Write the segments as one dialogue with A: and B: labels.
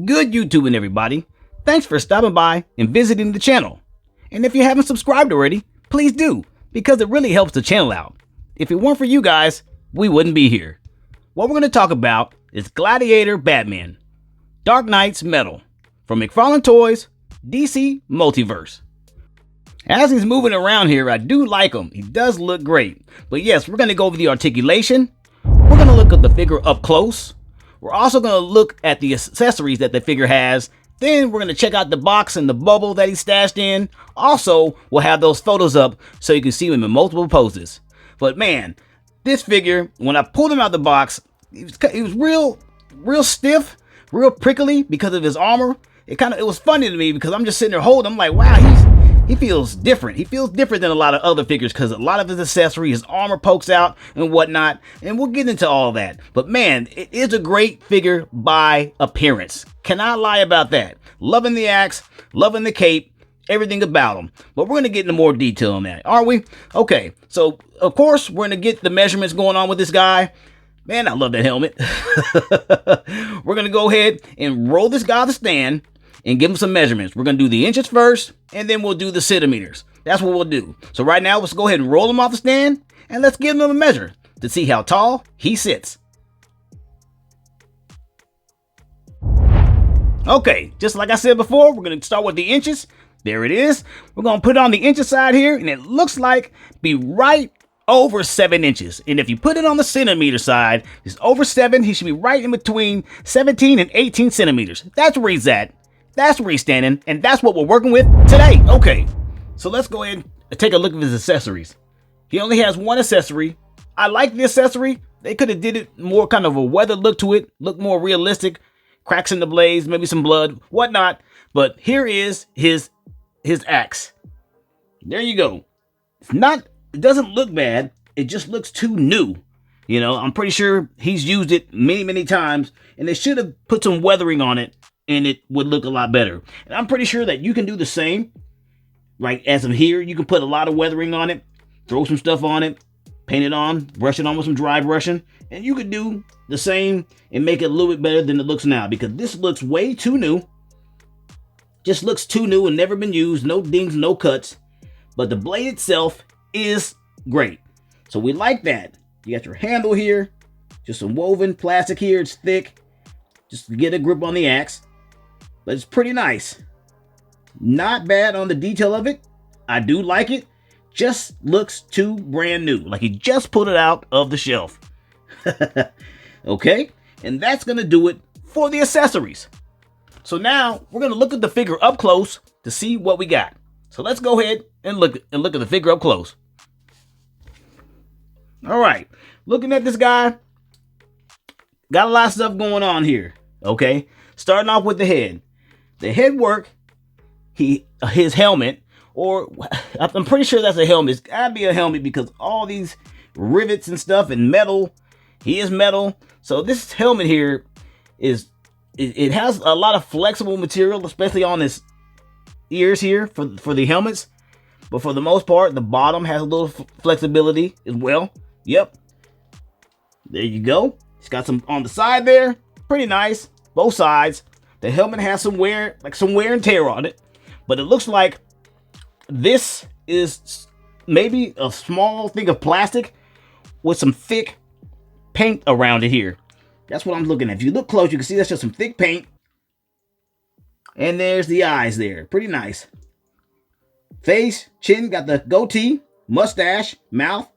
A: Good YouTubing, everybody. Thanks for stopping by and visiting the channel. And if you haven't subscribed already, please do, because it really helps the channel out. If it weren't for you guys, we wouldn't be here. What we're going to talk about is Gladiator Batman, Dark Knight's Metal, from McFarlane Toys, DC Multiverse. As he's moving around here, I do like him. He does look great. But yes, we're going to go over the articulation. We're going to look at the figure up close. We're also going to look at the accessories that the figure has. Then we're going to check out the box and the bubble that he stashed in. Also, we'll have those photos up so you can see him in multiple poses. But man, this figure, when I pulled him out the box, he was real stiff, real prickly because of his armor. It was funny to me because I'm just sitting there holding him like, wow, he feels different. He feels different than a lot of other figures because a lot of his accessories, his armor pokes out and whatnot. And we'll get into all that. But man, it is a great figure by appearance. Cannot lie about that. Loving the axe, loving the cape, everything about him. But we're going to get into more detail on that, aren't we? Okay, so of course, we're going to get the measurements going on with this guy. Man, I love that helmet. We're going to go ahead and roll this guy to the stand and give him some measurements. We're going to do the inches first, and then we'll do the centimeters. That's what we'll do. So right now, let's go ahead and roll him off the stand, and let's give him a measure to see how tall he sits. Okay, just like I said before, we're going to start with the inches. There it is. We're going to put it on the inches side here, and it looks like be right over 7 inches. And if you put it on the centimeter side, it's over 7. He should be right in between 17 and 18 centimeters. That's where he's at. That's where he's standing, and that's what we're working with today. Okay, so let's go ahead and take a look at his accessories. He only has one accessory. I like the accessory. They could have did it more kind of a weathered look to it, look more realistic, cracks in the blades, maybe some blood, whatnot. But here is his axe. There you go. It doesn't look bad. It just looks too new. You know, I'm pretty sure he's used it many times, and they should have put some weathering on it, and it would look a lot better. And I'm pretty sure that you can do the same. Like as of here, you can put a lot of weathering on it, throw some stuff on it, paint it on, brush it on with some dry brushing, and you could do the same and make it a little bit better than it looks now, because this looks way too new. Just looks too new and never been used. No dings, no cuts. But the blade itself is great. So we like that. You got your handle here, just some woven plastic here. It's thick, just to get a grip on the axe. But it's pretty nice. Not bad on the detail of it. I do like it. Just looks too brand new, like he just pulled it out of the shelf. Okay, and that's gonna do it for the accessories. So now we're gonna look at the figure up close to see what we got. So let's go ahead and look at the figure up close. All right, looking at this guy, got a lot of stuff going on here. Okay, starting off with the head. The head work, his helmet, or I'm pretty sure that's a helmet. It's gotta be a helmet because all these rivets and stuff and metal. He is metal. So this helmet here it has a lot of flexible material, especially on his ears here for the helmets. But for the most part, the bottom has a little flexibility as well. Yep. There you go. He's got some on the side there. Pretty nice. Both sides. The helmet has some wear and tear on it. But it looks like this is maybe a small thing of plastic with some thick paint around it here. That's what I'm looking at. If you look close, you can see that's just some thick paint. And there's the eyes there. Pretty nice. Face, chin, got the goatee, mustache, mouth.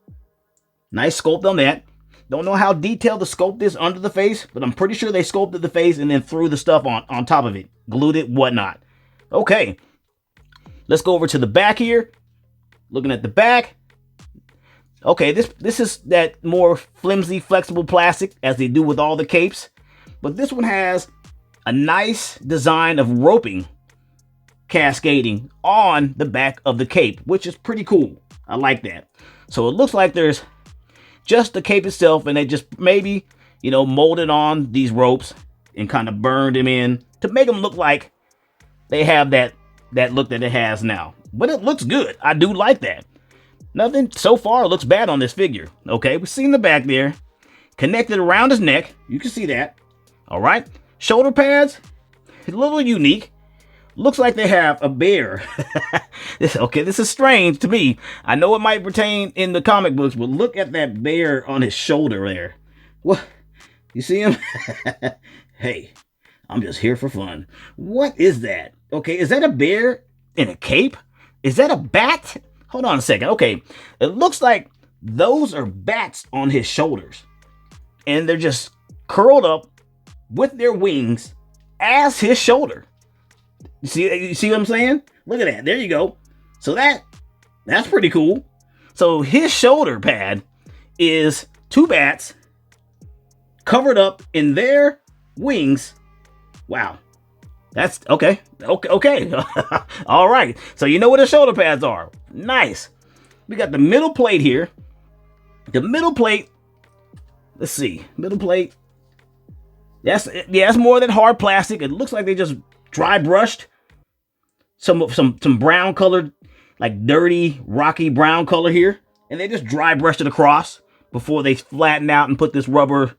A: Nice sculpt on that. Don't know how detailed the sculpt is under the face, but I'm pretty sure they sculpted the face and then threw the stuff on top of it. Glued it, whatnot. Okay. Let's go over to the back here. Looking at the back. Okay, this is that more flimsy, flexible plastic as they do with all the capes. But this one has a nice design of roping cascading on the back of the cape, which is pretty cool. I like that. So it looks like there's just the cape itself, and they just maybe, molded on these ropes and kind of burned them in to make them look like they have that look that it has now. But it looks good. I do like that. Nothing so far looks bad on this figure. Okay, we've seen the back there. Connected around his neck. You can see that. All right. Shoulder pads. a little unique. Looks like they have a bear. This is strange to me. I know it might pertain in the comic books, but look at that bear on his shoulder there. What? You see him? Hey, I'm just here for fun. What is that? Okay, is that a bear in a cape? Is that a bat? Hold on a second. Okay, it looks like those are bats on his shoulders. And they're just curled up with their wings as his shoulder. You see what I'm saying? Look at that. There you go. So that's pretty cool. So his shoulder pad is two bats covered up in their wings. Wow. That's okay. Okay. All right. So you know what the shoulder pads are. Nice. We got the middle plate here. The middle plate. Let's see. Middle plate. That's more than hard plastic. It looks like they just dry brushed some brown colored, like dirty, rocky brown color here. And they just dry brushed it across before they flatten out and put this rubber.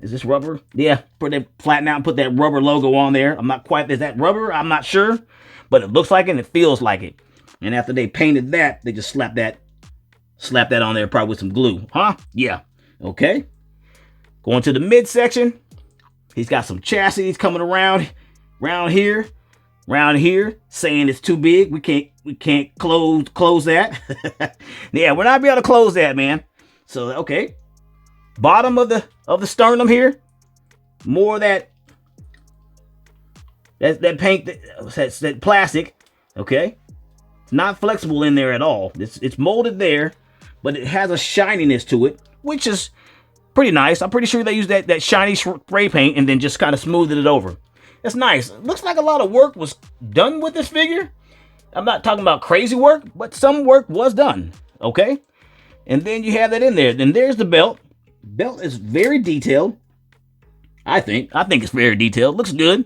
A: Is this rubber? Yeah, flatten out and put that rubber logo on there. I'm not quite, is that rubber? I'm not sure. But it looks like it and it feels like it. And after they painted that, they just slapped that on there probably with some glue. Huh? Yeah. Okay. Going to the midsection. He's got some chassis coming around here, saying it's too big. We can't close that. Yeah, we're not be able to close that, man. So okay, bottom of the sternum here, more of that paint, that plastic. Okay, it's not flexible in there at all. It's molded there, but it has a shininess to it, which is pretty nice. I'm pretty sure they used that shiny spray paint and then just kind of smoothed it over. That's nice. It looks like a lot of work was done with this figure. I'm not talking about crazy work, but some work was done. Okay? And then you have that in there. Then there's the belt. Belt is very detailed. I think it's very detailed. Looks good.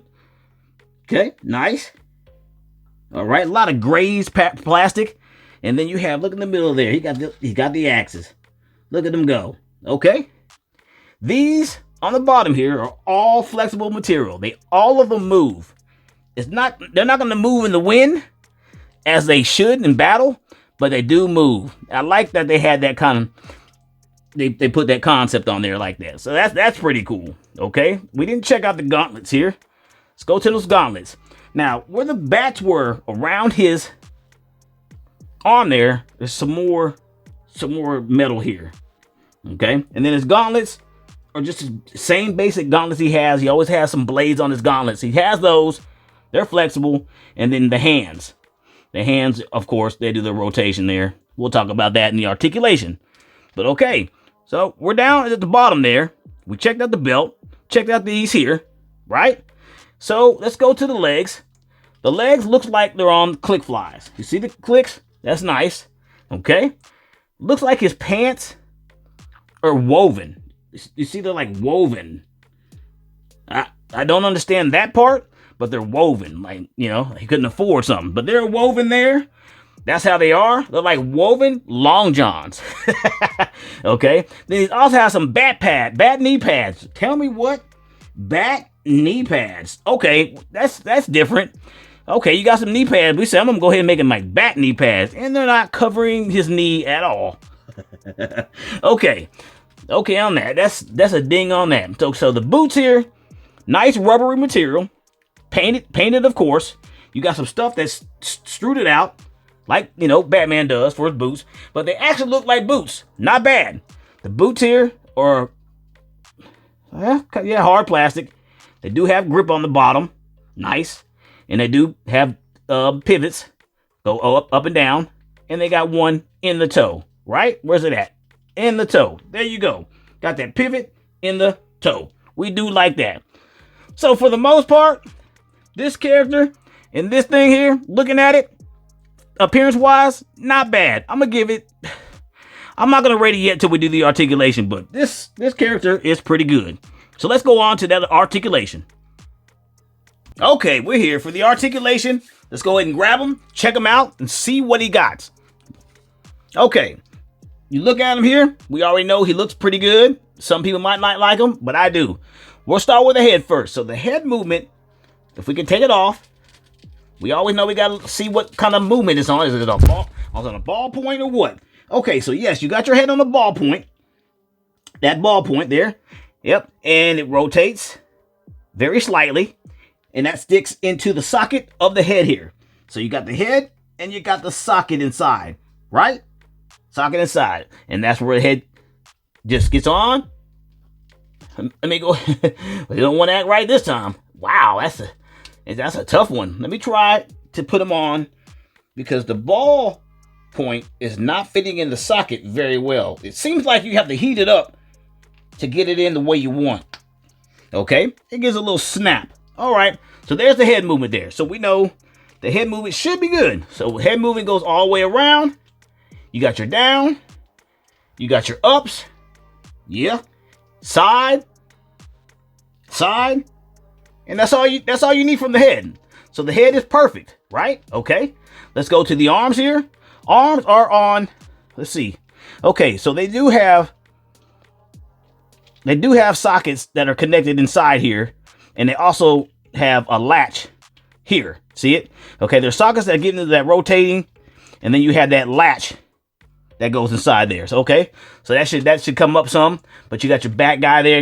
A: Okay, nice. All right, a lot of grazed plastic. And then you have, look in the middle there. He got the axes. Look at them go. Okay? These on the bottom here are all flexible material. All of them move. They're not going to move in the wind as they should in battle, but they do move. I like that they had that kind of, they put that concept on there like that. So that's pretty cool. Okay, we didn't check out the gauntlets here. Let's go to those gauntlets. Now, where the bats were around his arm there's some more metal here. Okay, and then his gauntlets are just the same basic gauntlets he has. He always has some blades on his gauntlets. He has those. They're flexible. And then the hands. The hands, of course, they do the rotation there. We'll talk about that in the articulation. But okay, so we're down at the bottom there. We checked out the belt. Checked out these here, right? So let's go to the legs. The legs looks like they're on click flies. You see the clicks? That's nice. Okay. Looks like his pants are woven. You see, they're like woven. I don't understand that part, but they're woven. Like, he couldn't afford something, but they're woven there. That's how they are. They're like woven long johns. Okay. Then he also has some bat knee pads. Tell me what? Bat knee pads. Okay, that's different. Okay, you got some knee pads. We said I'm gonna go ahead and make them like bat knee pads, and they're not covering his knee at all. Okay. Okay, on that. That's a ding on that. So the boots here, nice rubbery material, painted of course. You got some stuff that's strewed it out, like Batman does for his boots, but they actually look like boots. Not bad. The boots here are hard plastic. They do have grip on the bottom, nice, and they do have pivots, go up and down, and they got one in the toe. Right? Where's it at? In the toe. There you go. Got that pivot in the toe. We do like that. So for the most part, this character and this thing here, looking at it, appearance wise, not bad. I'm not gonna rate it yet till we do the articulation, but this character is pretty good. So let's go on to that articulation. Okay, we're here for the articulation. Let's go ahead and grab him, check him out, and see what he got. Okay. You look at him here, we already know he looks pretty good. Some people might not like him, but I do. We'll start with the head first. So the head movement if we can take it off, we always know we gotta see what kind of movement it's on. Is it a ball? On a ball point or what? Okay, so yes, you got your head on the ball point. That ball point there. Yep. And it rotates very slightly. And that sticks into the socket of the head here. So you got the head and you got the socket inside. Right? Socket inside. And that's where the head just gets on. Let me go. We don't want to act right this time. Wow, that's a tough one. Let me try to put them on, because the ball point is not fitting in the socket very well. It seems like you have to heat it up to get it in the way you want. Okay, it gives a little snap. All right, so there's the head movement there. So we know the head movement should be good. So head movement goes all the way around. You got your down, you got your ups, yeah, side, and that's all you need from the head. So the head is perfect, right? Okay, let's go to the arms here. Arms are on, let's see. Okay, so they do have sockets that are connected inside here, and they also have a latch here. See it? Okay, there's sockets that get into that rotating, and then you have that latch that goes inside there. So okay, so that should come up some, but you got your bat guy there.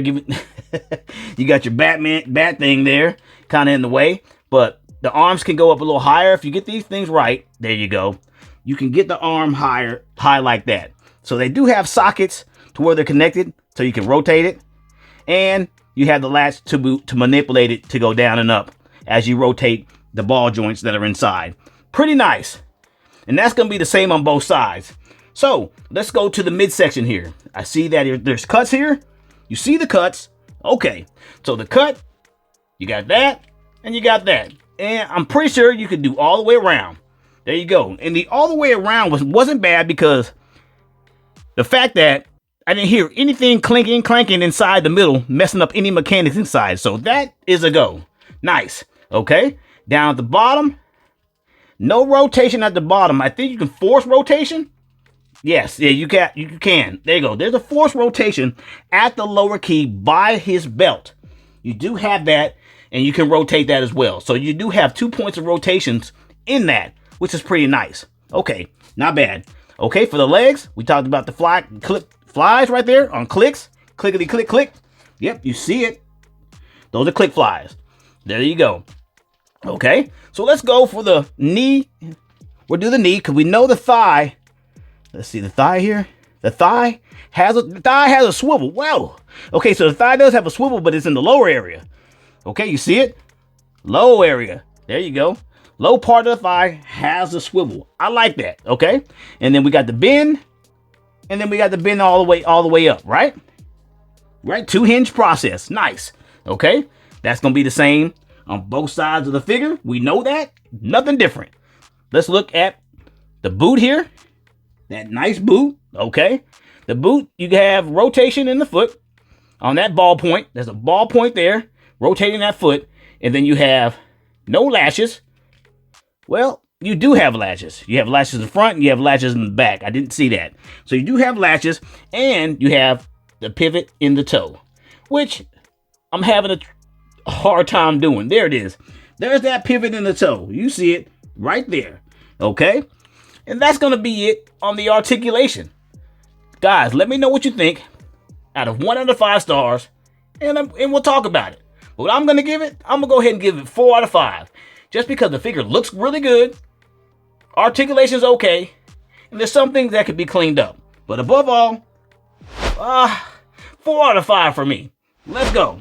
A: You got your bat thing there, kind of in the way, but the arms can go up a little higher if you get these things right. There you go. You can get the arm high like that. So they do have sockets to where they're connected, so you can rotate it, and you have the latch to manipulate it to go down and up as you rotate the ball joints that are inside. Pretty nice. And that's going to be the same on both sides. So let's go to the midsection here. I see that there's cuts here. You see the cuts. Okay, so the cut, you got that, and you got that. And I'm pretty sure you could do all the way around. There you go. And the all the way around wasn't bad, because the fact that I didn't hear anything clanking inside the middle, messing up any mechanics inside. So that is a go. Nice. Okay, down at the bottom, no rotation at the bottom. I think you can force rotation. Yes, yeah, you can. There you go. There's a force rotation at the lower key by his belt. You do have that, and you can rotate that as well. So you do have 2 points of rotations in that, which is pretty nice. Okay, not bad. Okay, for the legs, we talked about the flies right there on clicks. Clickety click click. Yep, you see it. Those are click flies. There you go. Okay, so let's go for the knee. We'll do the knee because we know the thigh. Let's see the thigh here. The thigh has a swivel. Whoa. Okay, so the thigh does have a swivel, but it's in the lower area. Okay, you see it? Low area. There you go. Low part of the thigh has a swivel. I like that. Okay, and then we got the bend, and then we got the bend all the way up. Right. Right. 2 hinge process. Nice. Okay, that's gonna be the same on both sides of the figure. We know that. Nothing different. Let's look at the boot here. That nice boot, okay? The boot, you have rotation in the foot on that ball point. There's a ball point there, rotating that foot. And then you have no latches. Well, you do have latches. You have latches in the front and you have latches in the back. I didn't see that. So you do have latches, and you have the pivot in the toe, which I'm having a hard time doing. There it is. There's that pivot in the toe. You see it right there, okay? And that's going to be it on the articulation. Guys, let me know what you think out of 1 out of 5 stars, and we'll talk about it. But what I'm going to give it, I'm going to go ahead and give it 4 out of 5. Just because the figure looks really good, articulation's okay, and there's some things that could be cleaned up. But above all, 4 out of 5 for me. Let's go.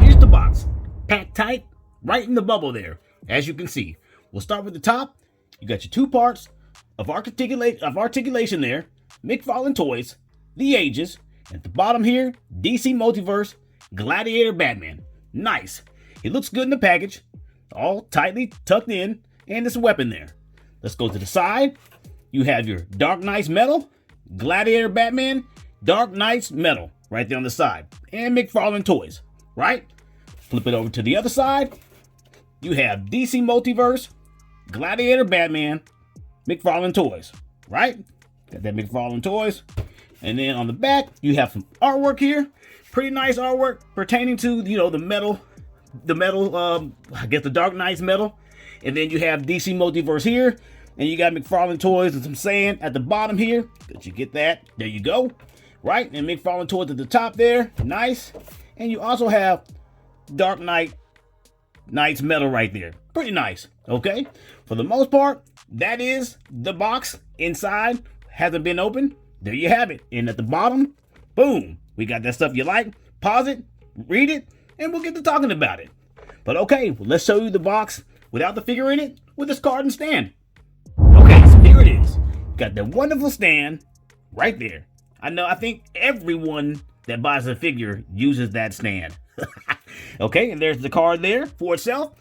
A: Here's the box. Packed tight, right in the bubble there, as you can see. We'll start with the top. You got your 2 parts of articulation there. McFarlane Toys, the ages. At the bottom here, DC Multiverse, Gladiator Batman. Nice. He looks good in the package. All tightly tucked in. And there's a weapon there. Let's go to the side. You have your Dark Knight's Metal, Gladiator Batman, Dark Knight's Metal right there on the side. And McFarlane Toys, right? Flip it over to the other side. You have DC Multiverse, Gladiator Batman, McFarlane Toys, right? Got that McFarlane Toys. And then on the back, you have some artwork here. Pretty nice artwork pertaining to, the metal the metal, I guess the Dark Knight's metal. And then you have DC Multiverse here. And you got McFarlane Toys and some sand at the bottom here. Did you get that? There you go. Right? And McFarlane Toys at the top there. Nice. And you also have Dark Knight's metal right there. Pretty nice. Okay? For the most part, that is the box inside. Hasn't been opened. There you have it. And at the bottom, boom. We got that stuff you like. Pause it. Read it. And we'll get to talking about it. But okay, well, let's show you the box without the figure in it with this card and stand. Okay, so here it is. Got that wonderful stand right there. I think everyone that buys a figure uses that stand. Okay, and there's the card there for itself.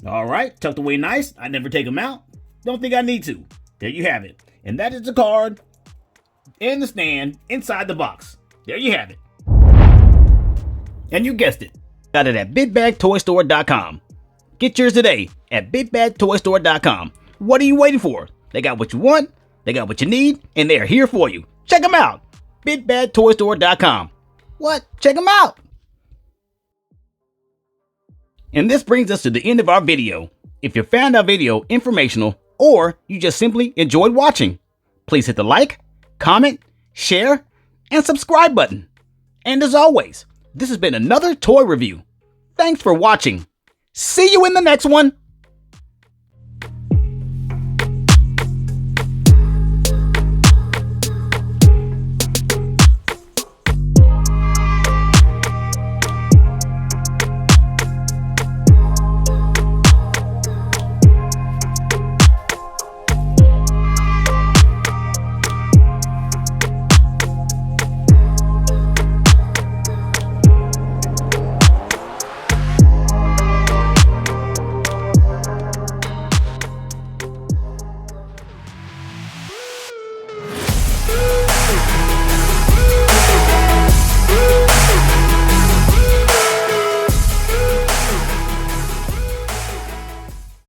A: All right, tucked away nice. I never take them out. Don't think I need to. There you have it. And that is the card and the stand inside the box. There you have it. And you guessed it. Got it at BigBagToyStore.com. Get yours today at BigBagToyStore.com. What are you waiting for? They got what you want, they got what you need, and they're here for you. Check them out. BigBagToyStore.com. What? Check them out. And this brings us to the end of our video. If you found our video informational or you just simply enjoyed watching, please hit the like, comment, share, and subscribe button. And as always, this has been another toy review. Thanks for watching. See you in the next one.